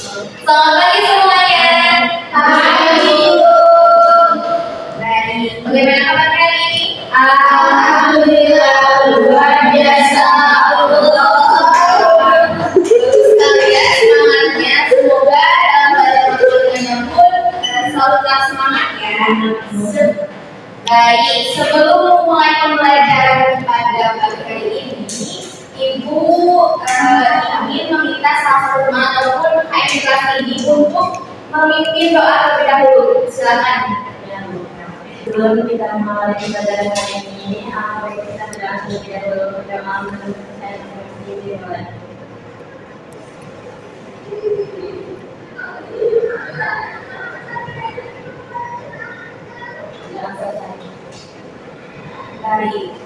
Selamat pagi semuanya. Pagi. Baik, bagaimana kabarnya hari ini? Alhamdulillah luar biasa. Sekalian semangatnya, semoga dalam belajar matematikanya pun selalu tetap semangat ya. Baik, sebelum memulai pembelajaran pada pagi hari ini, Ibu ingin meminta salah satu teman ataupun ayah kelas ini untuk memimpin doa terlebih dahulu. Silakan. Sebelum kita memulai pembelajaran kali ini, mari kita berdoa terlebih dahulu berdoa menuntut saya seperti dimulai. Baik.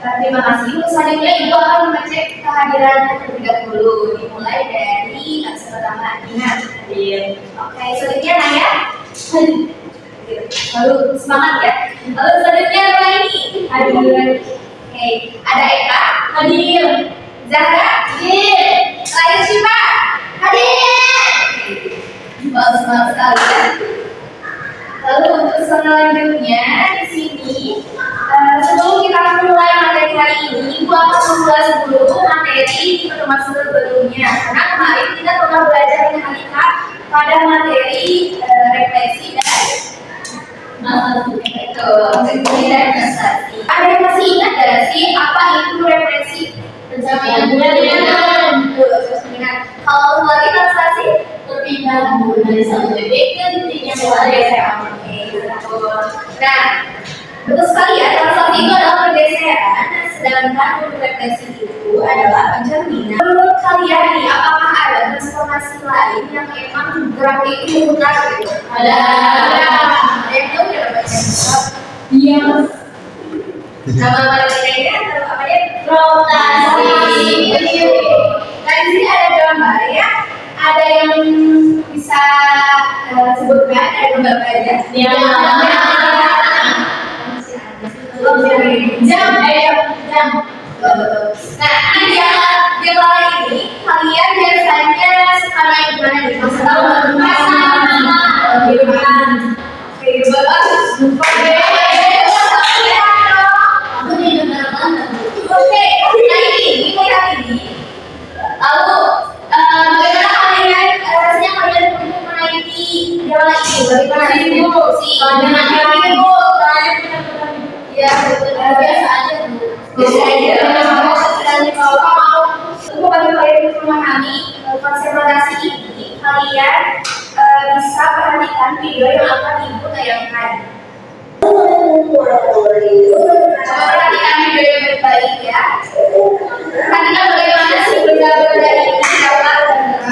Terima kasih. Selanjutnya Ibu akan mengecek kehadiran terlebih dahulu. Dimulai dari aksi pertama ingat. Oke, selanjutnya Naya. Lalu semangat ya. Lalu selanjutnya apa ini? Hadir. Oke, ada Eka. Hadir. Zahra. Hadir. Lain Syifa. Hadir. Bagus sekali ya. Lalu untuk selanjutnya di sini sebelum kita mulai materi hari ini, Ibu akan mengulas dulu materi di pertemuan sebelumnya. Karena kemarin kita pernah belajar mekanika pada materi refleksi dan prestasi. Ada yang masih ingat gak sih apa itu refleksi? Pencerminan. Kalau lagi prestasi perpindahan dari satu titik ke titik yang berbeda. Nah, betul sekali ya, prestasi itu adalah pergeseran, sedangkan untuk refleksi itu adalah pencerminan. Menurut kalian nih, apakah ada transformasi lain yang emang gerak itu memutar gitu? Ada yang tahu ya baca? Iya. Nama materinya apa ya? Rotasi. Nah di sini ada gambar ya. Ada yang bisa sebutkan? Ada gambar aja. Ya. Jam. Nah, di jam ini kalian biasanya suka naik gimana nih? Oke, ini. Lalu bagaimana kalian rasanya kalian untuk menaiki jalan ini? Bagaimana Ibu? Ibu. Ya, biasa aja. Untuk bagi kalian yang memahami konsentrasi ini, kalian bisa perhatikan video yang akan Ibu tayangkan. Perhatikan video yang baik-baik ya. Perhatikan bagaimana sih benda-benda ini dapat bergerak.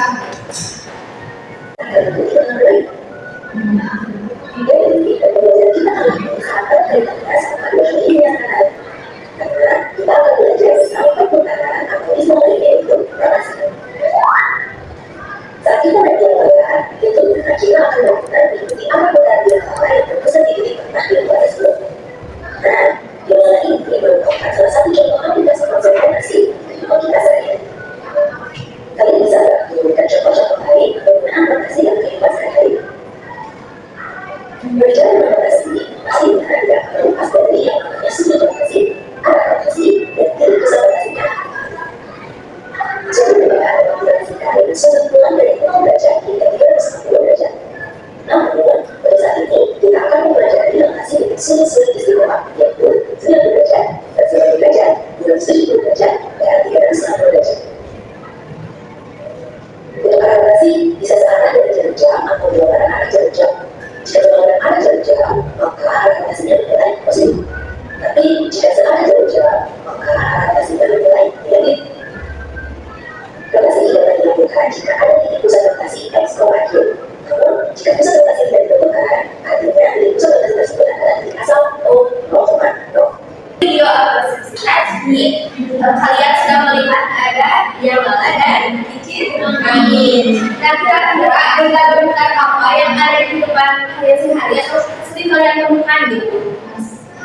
Kalian sudah melihat ada Jamala dan Cicit Angin. Nah, kira-kira benda-benda apa yang ada di depan kalian sehari atau sering kalian temukan gitu?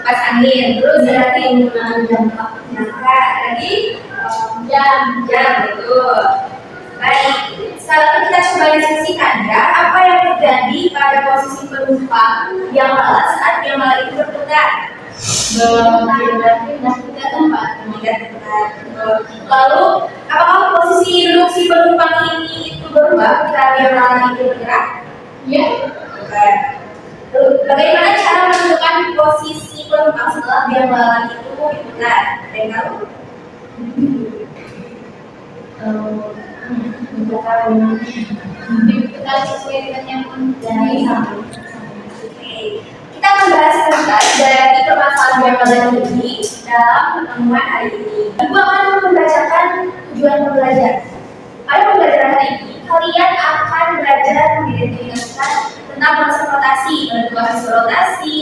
Pas angin, terus berarti jam lagi jam betul. Baik, sekarang kita coba posisi penumpang yang malas saat dia malah itu berputar. Tidak tempat. Lalu, apakah posisi duduk si penumpang ini itu berubah ketika dia malah itu bergerak? Ya. Lalu, bagaimana cara menentukan posisi penumpang setelah dia malah itu berputar? Kita sesuai dengan yang dari sama. Kita membahas tentang dari permasalahan yang ada ini dalam pertemuan hari ini. Ibu akan membacakan tujuan pembelajaran. Pada pembelajaran hari ini, kalian akan belajar mengidentifikasikan tentang proses rotasi, menentukan hasil rotasi,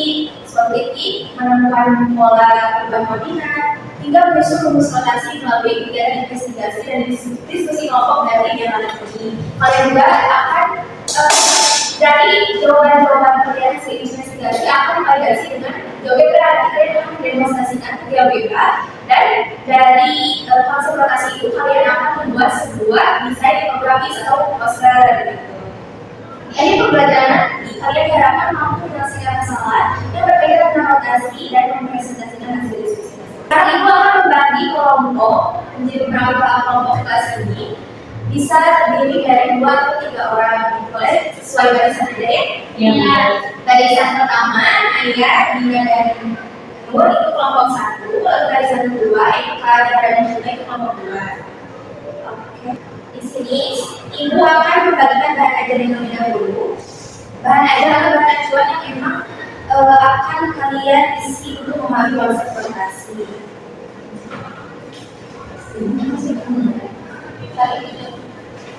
politik, menemukan pola perubahan koordinat, hingga menyusun rumus rotasi melalui kegiatan investigasi dan diskusi kelompok dari yang ada ini. Kalian juga akan dari jawaban-jawaban kalian hasil investigasi akan validasi dengan GeoGebra. Kalian akan mendemonstrasikan ke GeoGebra, dan dari konsep rotasi itu kalian akan membuat sebuah desain infografis atau poster. Jadi pembelajaran nanti kalian diharapkan mampu menyelesaikan masalah yang berkaitan dengan rotasi dan mempresentasikan hasil diskusi. Sekarang ibu akan membagi kelompok menjadi beberapa kelompok kelas ini. Bisa terdiri dari 2 atau 3 orang. Boleh sesuai barisan aja ya? Iya. Barisan pertama, ayah, dia dan Nur itu kelompok 1. Lalu barisan kedua, Eka dan Muna itu kelompok 2. Oke. Di sini ibu akan membagikan bahan ajar yang terlebih dahulu. Bahan ajar atau bahan acuan yang memang akan kalian isi untuk memahami konsep rotasi.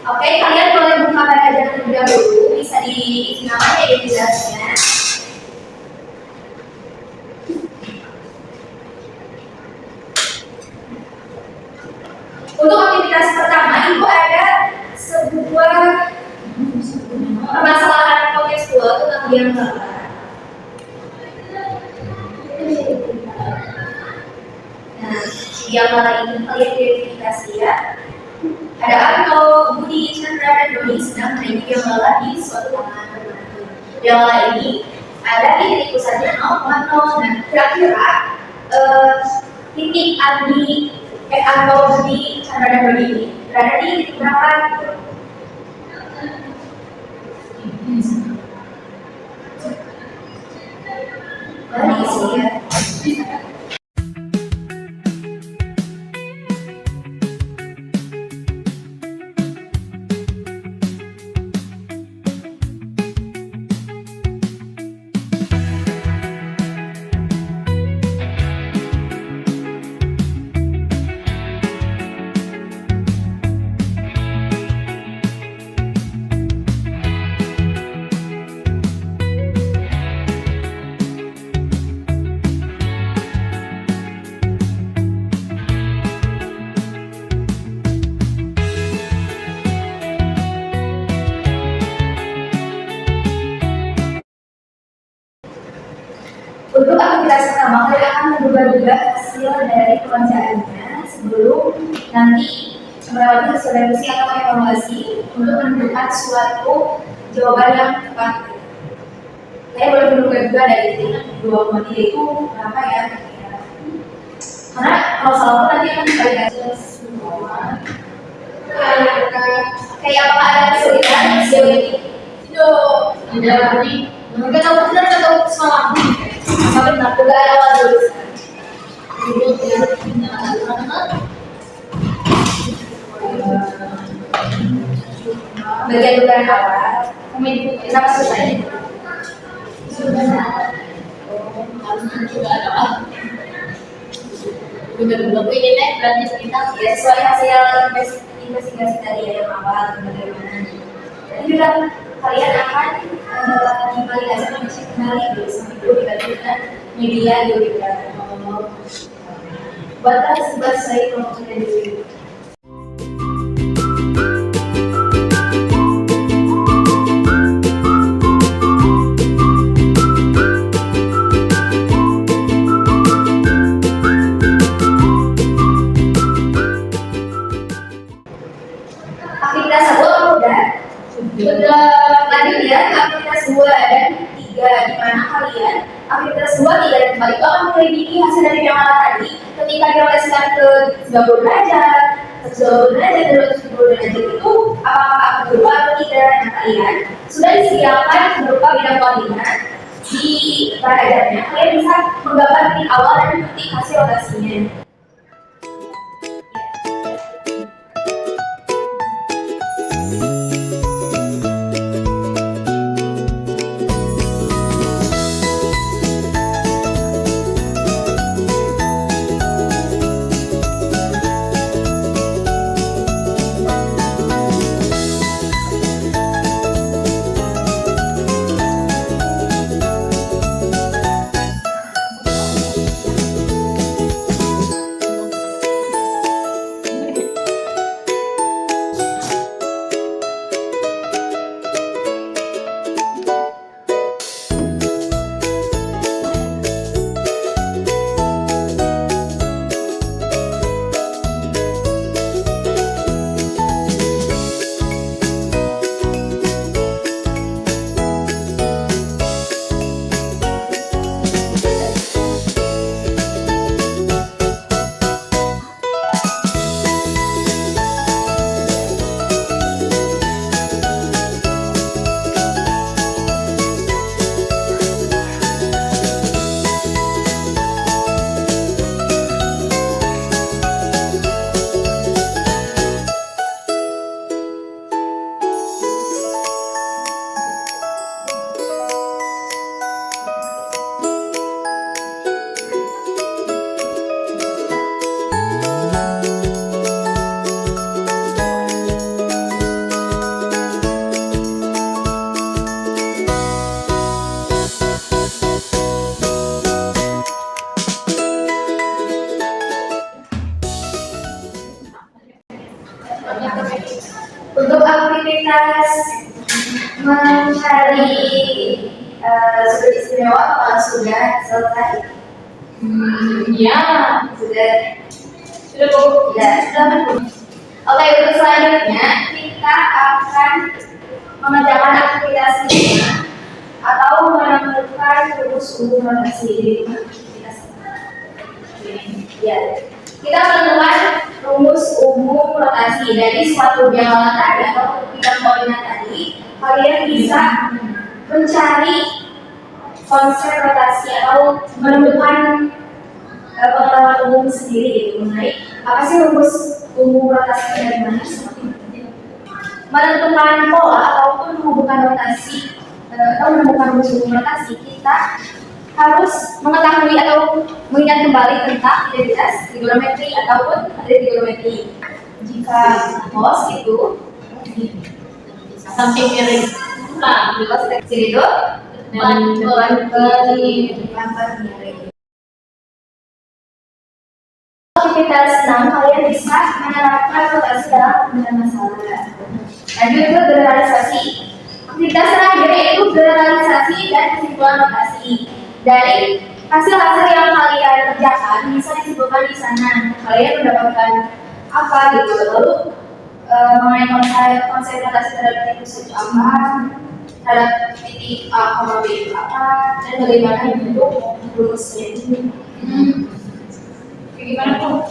Oke, kalian boleh buka bahan ajar terlebih dahulu. Bisa diisi namanya ya jelasnya. Untuk aktivitas pertama, ibu ada sebuah permasalahan kontekstual tentang biang laba. Nah, biang laba ini kalian identifikasi ya. Ada Anto, Budi, Chandra, dan Doni sedang menaiki biang laba di suatu taman tertentu. Biang laba ini ada di titik pusatnya 0,0. Nah, kira-kira titik Andi, Anto, Budi, Chandra, dan Doni ini berada di titik berapa? Boleh diisi ya. Untuk aktivitas pertama, kalian akan menduga-duga hasil dari pekerjaannya sebelum nanti melewati hasil revisi atau evaluasi untuk menentukan suatu jawaban yang tepat. Saya boleh menduga-duga dari titik 2,3 itu berapa ya? Karena kalau salah pun nanti akan divalidasi semua. Kayak apa ada kesulitan sejauh ini? Tidak berarti mereka tahu benar atau salah. Sampai benar juga ada awal dulu. Bagian dugaan awal, kenapa selesai? Juga ada awal. Dugaan ini nih berarti kita ya sesuai hasil investigasi tadi ya yang awal bagaimana. Jadi juga kalian akan divalidasi dan dicek kembali dulu sampai dulu dibandingkan media juga. Batas saya kelompok dulu. Aktivitas 1 udah lanjut ya ke aktivitas 2. 2 dan 3, di mana kalian aktivitas 2, 3, dan 4 itu akan menyelidiki hasil dari bilangan tadi ketika dirotasikan ke 90 derajat, 90 derajat, 270 derajat itu apakah berdua atau tidak. Nah, kalian sudah disediakan berupa bidang koordinat di derajatnya, kalian bisa menggambar titik awal dan titik hasil rotasinya. Untuk aktivitas mencari sudut istimewa apakah sudah selesai? Ya, Sudah cukup. ya, sudah cukup. Oke, untuk selanjutnya kita akan mengerjakan aktivitas 5 atau menemukan rumus umum rotasi. Ya, kita menemukan rumus umum rotasi dari suatu bilangan tadi atau bidang koordinat tadi. Kalian bisa mencari konsep rotasi atau menemukan pengetahuan umum sendiri gitu mengenai apa sih rumus umum rotasi dari mana. Menentukan pola ataupun menghubungkan rotasi atau menemukan rumus umum rotasi, kita harus mengetahui atau mengingat kembali tentang identitas trigonometri ataupun trigonometri. Jika cos itu Samping miring. Nah, cos kecil itu dan depan ke miring. Aktivitas 6, kalian bisa menerapkan rotasi dalam pemecahan masalah. Lanjut ke generalisasi. Aktivitas terakhir yaitu generalisasi dan kesimpulan rotasi. Dari hasil-hasil yang kalian kerjakan bisa disimpulkan di sana. Kalian mendapatkan apa gitu, lalu mengenai konsep rotasi terhadap titik apa, terhadap titik A, B itu apa, dan bagaimana bentuk rumusnya itu. gimana tuh?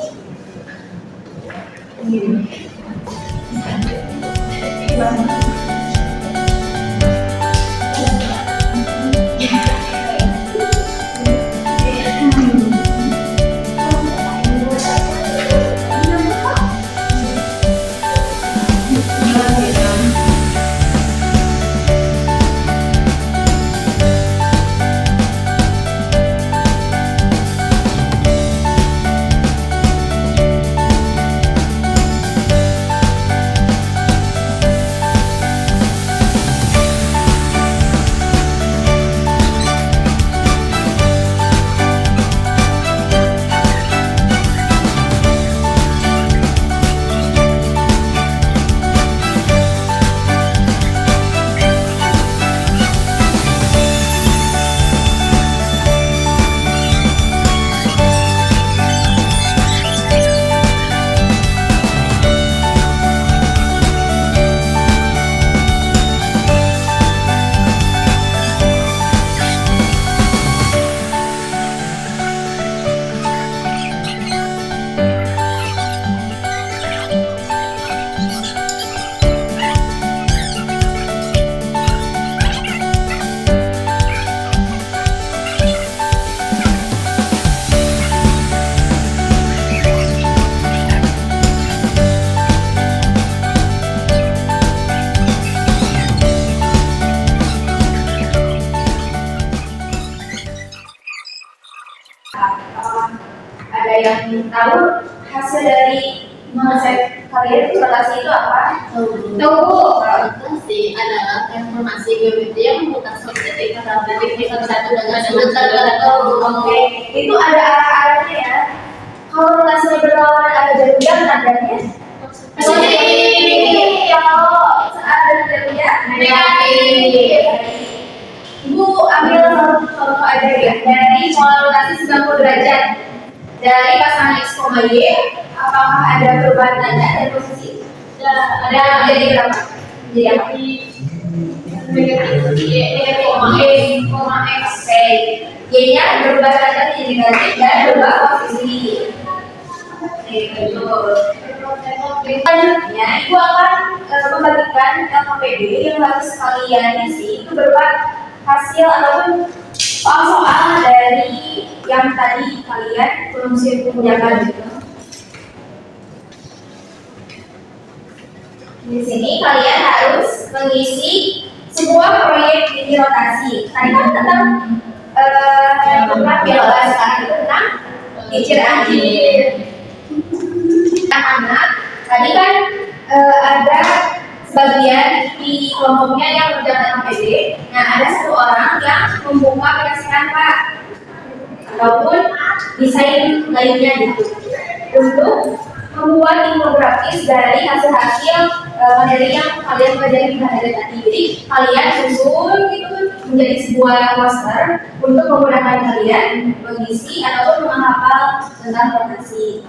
yang tahu hasil dari konsep kalian itu rotasi itu apa? Tahu. Rotasi adalah transformasi geometri yang memutar suatu titik pada titik satu dengan sementara. Oke, itu ada arah-arahnya ya. Kalau rotasinya berlawanan ada jarum jam tandanya positif. Kalau ada jarum jam negatif. Ibu ambil contoh aja ya dari pola rotasi 90 derajat dari pasangan X, Y. Apakah ada perubahan tanda dan posisi? Ada jadi berapa? Jadi apa? Negatif X. Y-nya berubah tanda jadi negatif dan berubah posisi. Selanjutnya, ibu akan membagikan LKPD yang harus kalian isi itu berupa hasil ataupun soal-soal dari yang tadi kalian belum kerjakan juga. Di sini kalian harus mengisi sebuah proyek mini rotasi. Tadi kan tentang biologi, sekarang itu tentang kincir-ancir. Anak tadi kan ada sebagian di kelompoknya yang mengerjakan PD. Nah, ada satu orang yang membuka penasihat Pak ataupun desain lainnya gitu untuk membuat infografis dari hasil-hasil materi yang kalian pelajari di hari tadi. Jadi kalian susun gitu menjadi sebuah poster untuk memudahkan kalian mengisi ataupun menghafal tentang rotasi.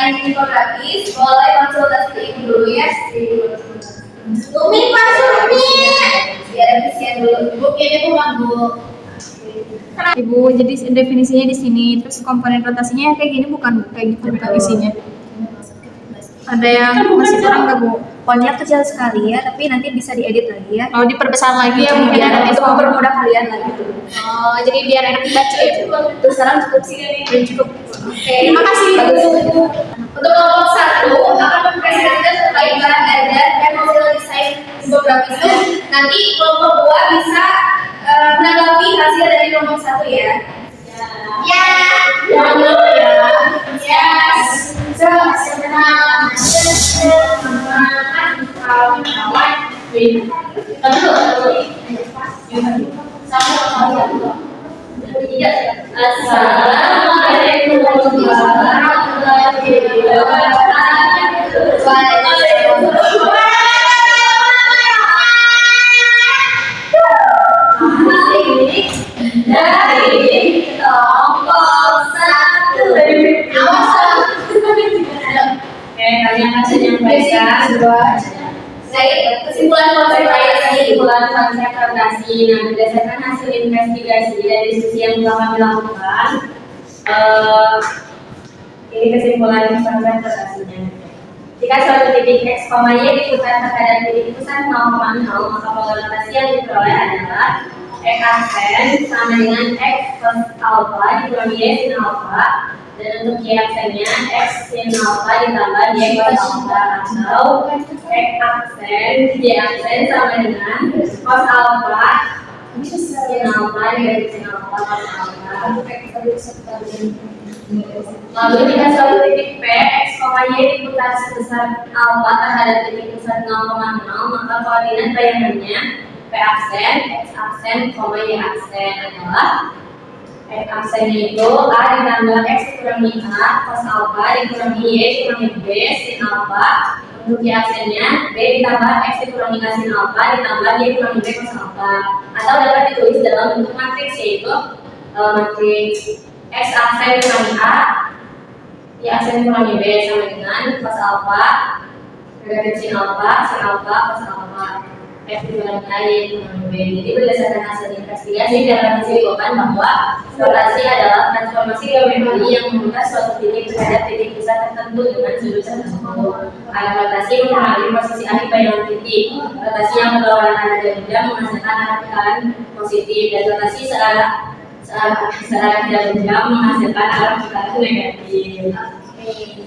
Infografis, boleh konsultasi ke ibu dulu ya. Umi masuk Umi. Biar efisien dulu. Ibu kayaknya kurang Bu. Ibu, jadi definisinya di sini, terus komponen rotasinya kayak gini bukan kayak gitu bukan isinya. Ada yang masih kurang nggak Bu? Font-nya kecil sekali ya, tapi nanti bisa diedit lagi ya. Oh, diperbesar lagi ya mungkin Biar nanti itu mempermudah kalian lagi. Oh, jadi biar enak dibaca ya. Terus sekarang cukup sih, belum cukup. Oke, Terima kasih Bu. Untuk kelompok 1 akan mempresentasikan terkait barang edan dan hasil desain infografis itu. Nanti kelompok 2 bisa menanggapi hasil dari kelompok 1 ya. Ya. Yes. Sebenarnya kawan-kawan. Tiga. Assalamualaikum warahmatullahi wabarakatuh. Dari kelompok 1. Awas. Oke, kalian akan menyampaikan Kesimpulan konsep konsep rotasi. Nah, berdasarkan hasil investigasi dan diskusi yang telah kami lakukan, ini kesimpulan konsep rotasinya. Jika suatu titik x, y diputar terhadap titik pusat 0,0, maka pola rotasi yang diperoleh adalah x aksen sama dengan x cos alpha dikurangi y sin alpha, dan untuk y aksennya x sin alpha ditambah y cos alpha, atau x aksen y aksen sama dengan cos alpha sin alpha dikali sin alpha cos alpha. Lalu jika suatu titik P, x, y diputar sebesar alpha terhadap titik pusat 0,0, maka koordinat bayangannya P aksen, x aksen, y aksen adalah x aksennya itu A ditambah x dikurangi A cos alpha dikurangi y dikurangi B sin alpha. Untuk y aksennya B ditambah x dikurangi A sin alpha ditambah y dikurangi B cos alpha, atau dapat ditulis dalam bentuk matriks, yaitu matriks x aksen dikurangi A, y aksen dikurangi B sama dengan cos alpha dikali sin alpha cos alpha, F dikurangi A, Y dikurangi B. Jadi berdasarkan hasil investigasi dapat disimpulkan bahwa rotasi adalah transformasi geometri yang memutar suatu titik terhadap titik pusat tertentu dengan sudut tersebut. Arah rotasi mempengaruhi posisi akhir bayangan titik. Rotasi yang berlawanan arah benda menghasilkan arah tekanan positif, dan rotasi searah tidak benda menghasilkan arah tekanan negatif.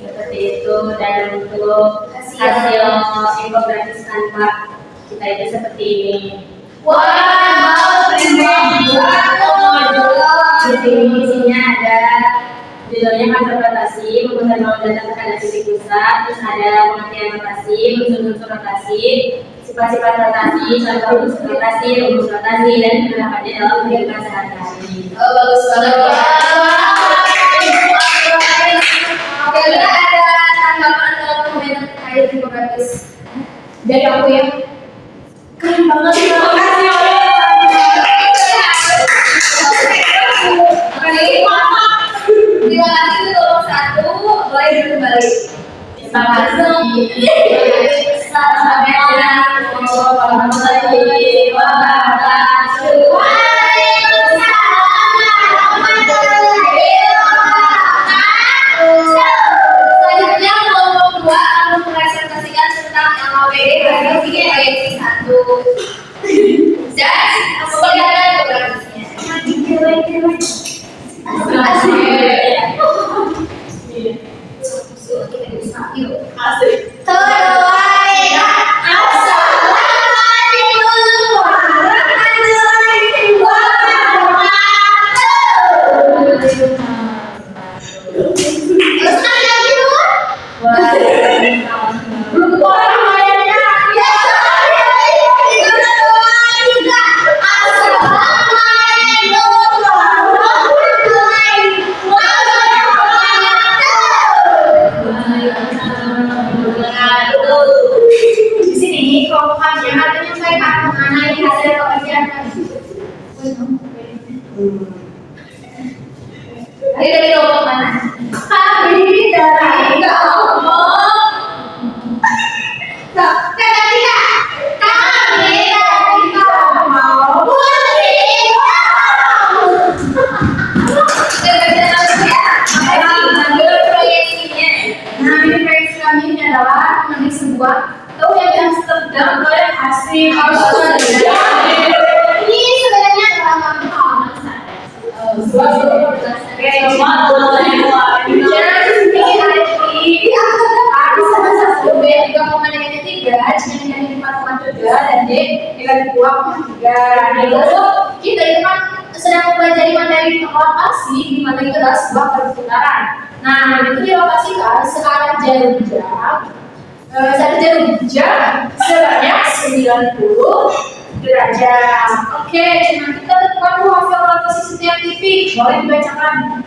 Seperti itu. Dan untuk hasil infografis tanpa kita itu seperti ini. Wow, Di sini isinya ada judulnya konsep rotasi, memutar data terhadap titik pusat, terus ada pengertian rotasi, unsur-unsur rotasi, sifat-sifat rotasi, contoh unsur rotasi, rumus rotasi, dan penerapannya dalam kehidupan sehari-hari. Oh, bagus banget ya. Kira ada tanggapan atau komentar terkait infografis dari aku ya? Keren banget ya. Terima kasih untuk 1, boleh kembali. Terima kasih. Assalamualaikum warahmatullahi wabarakatuh. Selanjutnya kelompok 2 akan mempresentasikan tentang LHPD hasil 3 ayat 1. Dan silakan infografisnya. Di sini kelompok kami akan menyampaikan mengenai hasil pekerjaan kami. Dari kelompok mana? Kami dari kelompok. Adalah mengenai sebuah tahu yang Amsterdam oleh hasil Australia. Ini sebenarnya adalah pengalaman saya. Dan D dikali 2,3. Kita itu kan sedang mempelajari materi rotasi, di mana itu adalah sebuah perputaran. Nah, itu dirotasikan sekarang jarum jam. Satu jarum jam sebanyak 90 derajat. derajat. Oke, nah kita tentukan dulu hasil rotasi setiap titik. Boleh dibacakan.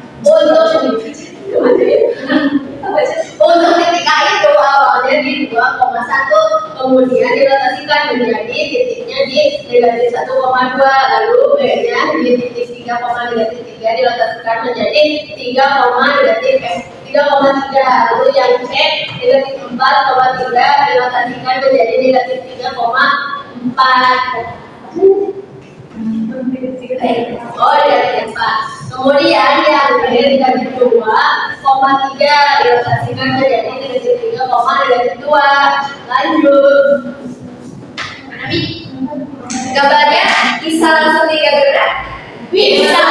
Untuk titik A itu awalnya di 2,1, kemudian dirotasikan menjadi titiknya di negatif 1,2, lalu B-nya di titik 3,3 dirotasikan menjadi 3,3, lalu yang C negatif 4,3 dirotasikan menjadi negatif 3,4. Oh iya, 4. Kemudian yang B negatif 2,3 dirotasikan menjadi negatif 3,2. Lanjut. Mana Bi? Gambarnya bisa langsung digambarkan? Bisa.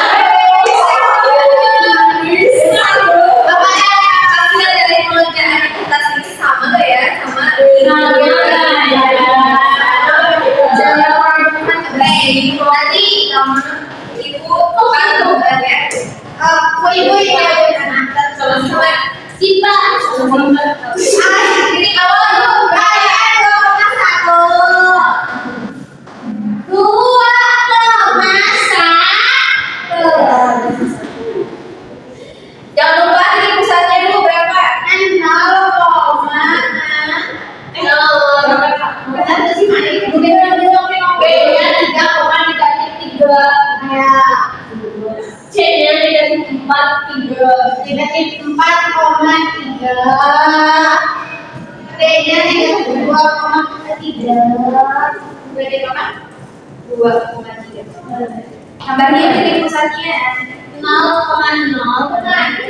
Bapaknya hasil dari pengerjaan atas ini sama nggak ya? Sama. Nanti ibu bantu ya. Ibu ya sama Sipa. Ini awal dulu. 2,1. Jangan lupa ini pusatnya dulu berapa? 0,6. Berapa sih mana ini? B-nya 3,3. Ya. C-nya negatif 4,3. Negatif 4,3. D-nya negatif 2,3. Berarti berapa? 2,3. Tambahnya titik pusatnya 0,0. Nanti.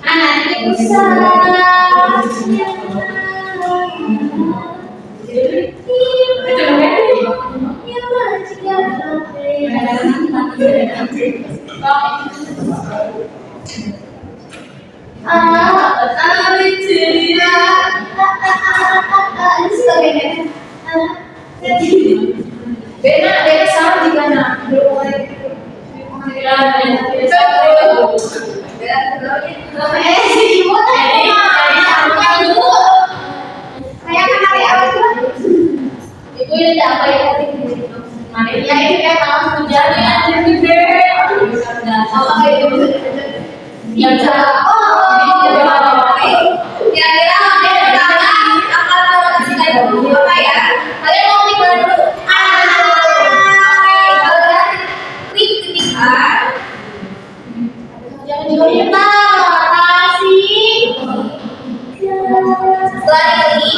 Nanti pusatnya. Beda sama juga nah. Ibu ini apa ya? Mana ya ini kayak malas menjadi aja gitu. Apa itu? Yang kira-kira yang pertama akan rotasi kayak apa ya? Kalian mau klik mana dulu? Klik titik A. Kita rotasi. Setelah ini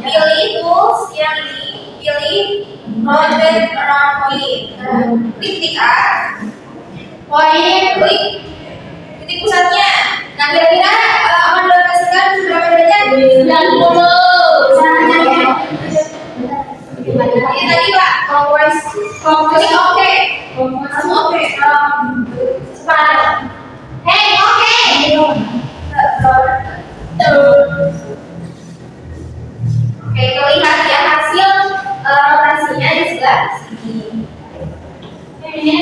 pilih tools yang ini, pilih rotate around point. Klik titik A. Point, klik titik pusatnya. Nah kira-kira akan dirotasikan berapa derajat? 90. Ini tadi Pak. Fokus oke. Langsung oke. Sepadan. Hey oke. Oke, terlihat ya hasil rotasinya di sebelah sini. Ini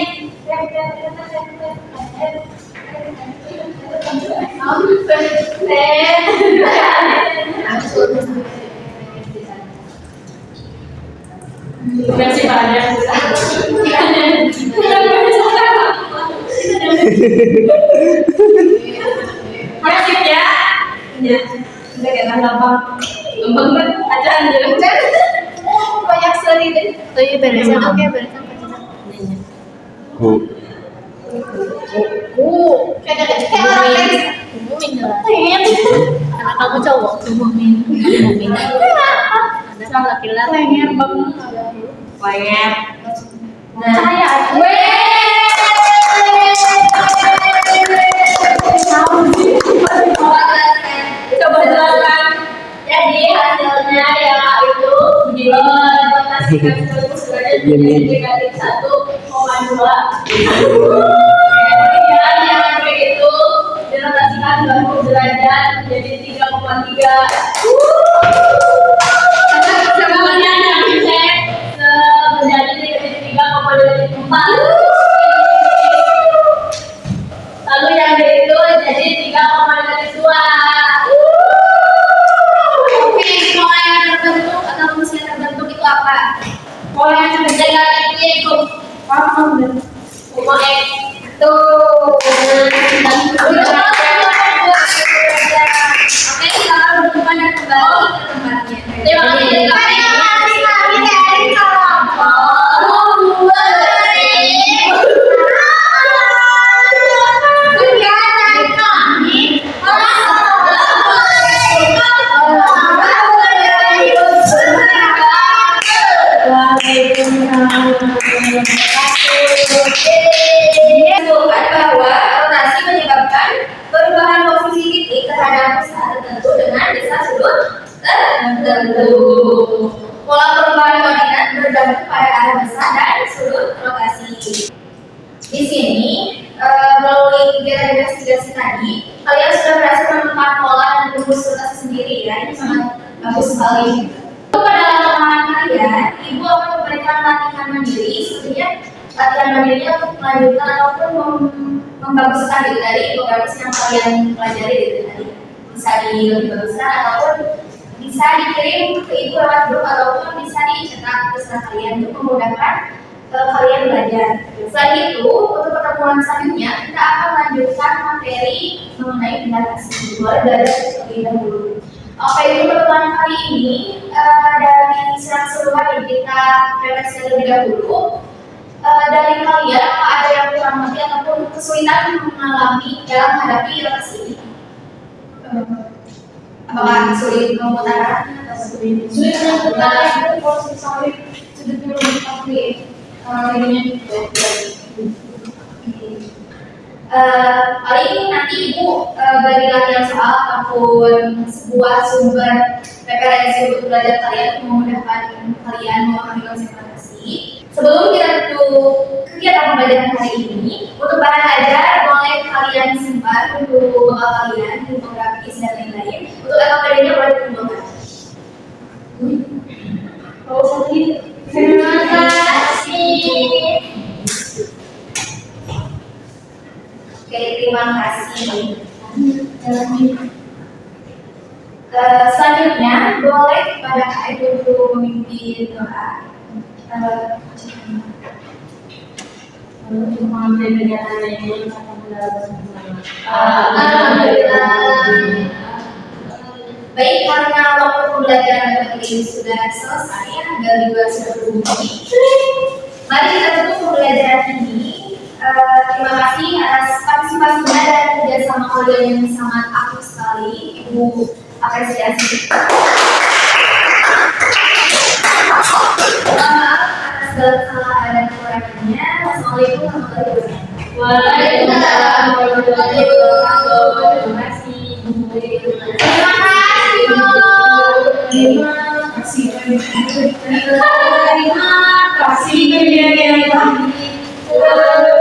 masih banyak. Masih ya? Ya. Udah kayak gampang kan aja aja. Banyak seri deh. Oh iya beresan, oke beresan. Kayak orang lain. Karena kamu cowok, umumin. Ada laki-laki. Lenger banget. Lenger. Nah, Cahaya. Coba jelaskan. Jadi hasilnya ya itu dirotasikan menjadi negatif 1,2. Kemudian yang itu dirotasikan 20 derajat menjadi 3,3. Kemudian yang dicek menjadi negatif 3,24. Lalu yang D itu jadi 3,2. Uma X. Tuh. Oke, sekarang berjumpa dan kembali ke tempatnya. Terima kasih dari kelompok. Kegiatan kami menunjukkan bahwa rotasi menyebabkan perubahan posisi titik terhadap pusat tertentu dengan desa sudut tertentu. Pola perubahan koordinat berdampak pada arah besar dan sudut rotasi. Di sini melalui kegiatan investigasi tadi, kalian sudah berhasil menemukan pola dan rumus rotasi sendiri ya. Ini sangat bagus sekali. Pada lapangan kalian, ibu akan memberikan latihan mandiri, sebenarnya latihan mandirinya untuk melanjutkan ataupun membaguskan diri dari progres yang kalian pelajari dari tadi. Bisa lebih baguskan ataupun bisa dikirim ke ibu lewat grup ataupun bisa dicetak ke server kalian untuk memudahkan kalian belajar. Selain itu, untuk pertemuan selanjutnya kita akan melanjutkan materi mengenai benda asing. Boleh belajar terlebih dahulu. Oke, untuk pertemuan kali ini dari keseluruhan yang kita refleksi terlebih dahulu. Dari kalian, apa ada yang kurang mengerti ataupun kesulitan mengalami dalam menghadapi rotasi ini? Apakah sulit memutar atau sulit memutar? Proses sulit kali ini nanti ibu bagi latihan soal ataupun sebuah sumber referensi untuk belajar kalian untuk memudahkan kalian memahami konsep rotasi. Sebelum kita tutup kegiatan pembelajaran hari ini, untuk bahan ajar boleh kalian simpan untuk bekal kalian, infografis dan lain-lain. Untuk LKPD-nya boleh dikumpulkan. Terima kasih. Oke, terima kasih. Selanjutnya boleh kepada Kak Edo untuk memimpin doa. Untuk mengambil kegiatan ini, Baik, karena waktu pembelajaran ini sudah selesai, dan juga sudah berbunyi. Mari kita tutup pembelajaran ini. Terima kasih atas partisipasinya dan kerjasama kalian yang sangat aktif sekali. Ibu apresiasi. Atas segala kesalahan dan kekurangannya. Wassalamualaikum warahmatullahi wabarakatuh. Waalaikumsalam warahmatullahi wabarakatuh. Terima kasih. Terima kasih, Bu. Terima kasih. Terima kasih.